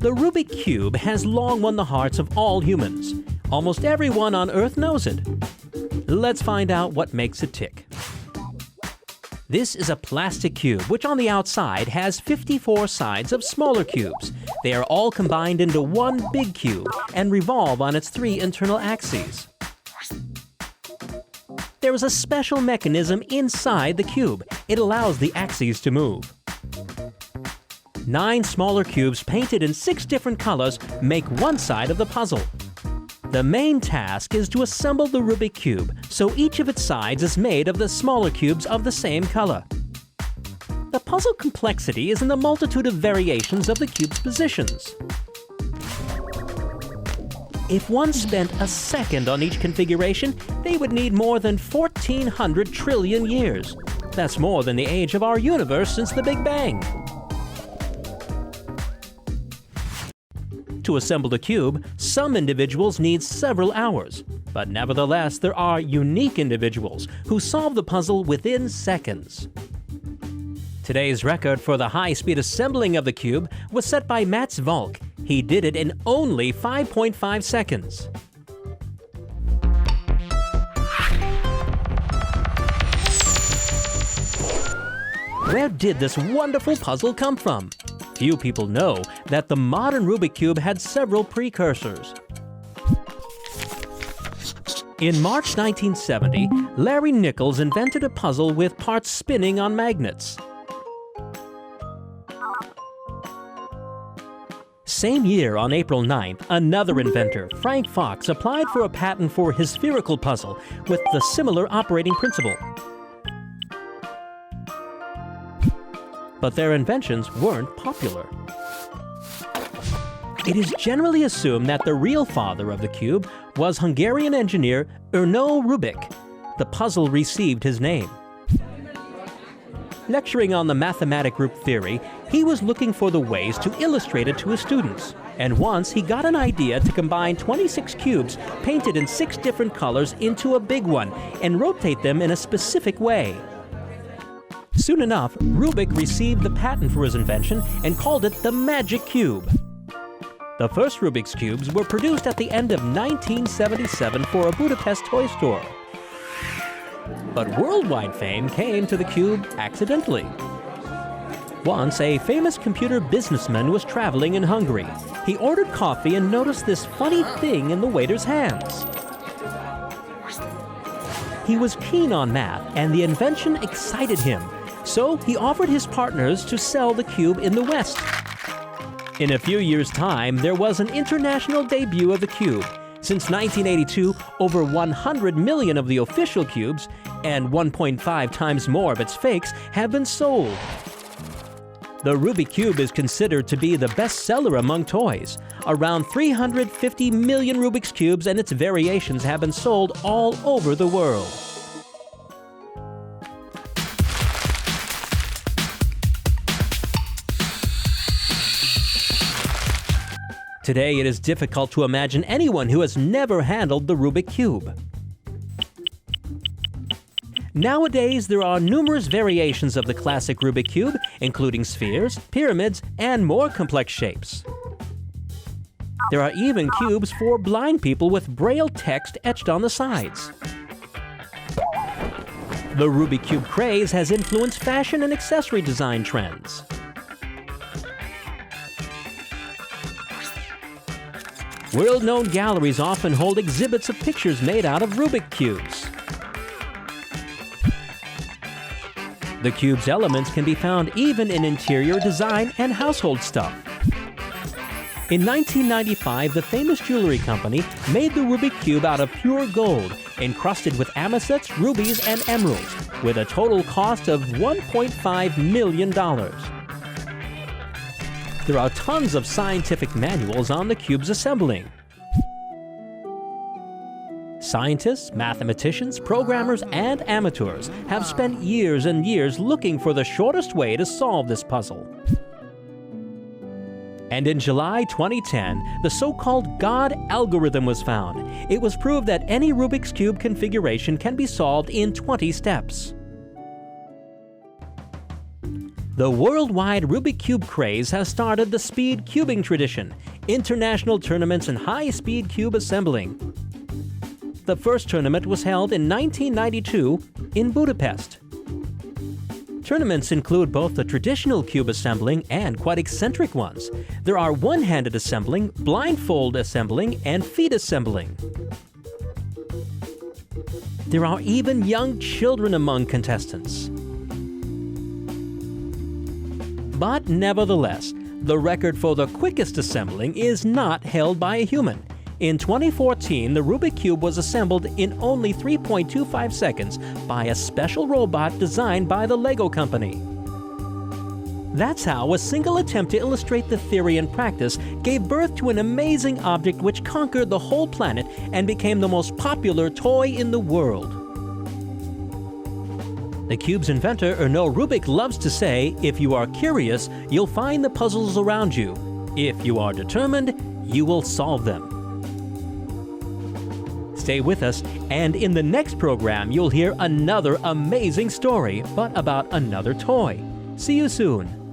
The Rubik Cube has long won the hearts of all humans. Almost everyone on Earth knows it. Let's find out what makes it tick. This is a plastic cube, which on the outside has 54 sides of smaller cubes. They are all combined into one big cube and revolve on its 3 internal axes. There is a special mechanism inside the cube. It allows the axes to move. 9 smaller cubes painted in 6 different colors make one side of the puzzle. The main task is to assemble the Rubik Cube, so each of its sides is made of the smaller cubes of the same color. The puzzle complexity is in the multitude of variations of the cube's positions. If one spent a second on each configuration, they would need more than 1,400 trillion years. That's more than the age of our universe since the Big Bang. To assemble the cube, some individuals need several hours, but nevertheless there are unique individuals who solve the puzzle within seconds. Today's record for the high-speed assembling of the cube was set by Mats Volk. He did it in only 5.5 seconds. Where did this wonderful puzzle come from? Few people know that the modern Rubik Cube had several precursors. In March 1970, Larry Nichols invented a puzzle with parts spinning on magnets. Same year, on April 9th, another inventor, Frank Fox, applied for a patent for his spherical puzzle with the similar operating principle. But their inventions weren't popular. It is generally assumed that the real father of the cube was Hungarian engineer Ernő Rubik. The puzzle received his name. Lecturing on the mathematic group theory, he was looking for the ways to illustrate it to his students. And once he got an idea to combine 26 cubes painted in 6 different colors into a big one and rotate them in a specific way. Soon enough, Rubik received the patent for his invention and called it the Magic Cube. The first Rubik's Cubes were produced at the end of 1977 for a Budapest toy store. But worldwide fame came to the cube accidentally. Once, a famous computer businessman was traveling in Hungary. He ordered coffee and noticed this funny thing in the waiter's hands. He was keen on math, and the invention excited him. So he offered his partners to sell the cube in the West. In a few years' time, there was an international debut of the cube. Since 1982, over 100 million of the official cubes, and 1.5 times more of its fakes, have been sold. The Rubik Cube is considered to be the bestseller among toys. Around 350 million Rubik's Cubes and its variations have been sold all over the world. Today, it is difficult to imagine anyone who has never handled the Rubik Cube. Nowadays, there are numerous variations of the classic Rubik Cube, including spheres, pyramids, and more complex shapes. There are even cubes for blind people with Braille text etched on the sides. The Rubik Cube craze has influenced fashion and accessory design trends. World-known galleries often hold exhibits of pictures made out of Rubik Cubes. The cube's elements can be found even in interior design and household stuff. In 1995, the famous jewelry company made the Rubik Cube out of pure gold, encrusted with amethysts, rubies, and emeralds, with a total cost of $1.5 million. There are tons of scientific manuals on the cube's assembling. Scientists, mathematicians, programmers, and amateurs have spent years and years looking for the shortest way to solve this puzzle. And in July 2010, the so-called God algorithm was found. It was proved that any Rubik's Cube configuration can be solved in 20 steps. The worldwide Rubik Cube craze has started the speed cubing tradition, international tournaments in high-speed cube assembling. The first tournament was held in 1992 in Budapest. Tournaments include both the traditional cube assembling and quite eccentric ones. There are one-handed assembling, blindfold assembling, and feet assembling. There are even young children among contestants. But nevertheless, the record for the quickest assembling is not held by a human. In 2014, the Rubik Cube was assembled in only 3.25 seconds by a special robot designed by the Lego company. That's how a single attempt to illustrate the theory and practice gave birth to an amazing object which conquered the whole planet and became the most popular toy in the world. The cube's inventor, Ernő Rubik, loves to say, if you are curious, you'll find the puzzles around you. If you are determined, you will solve them. Stay with us, and in the next program, you'll hear another amazing story, but about another toy. See you soon.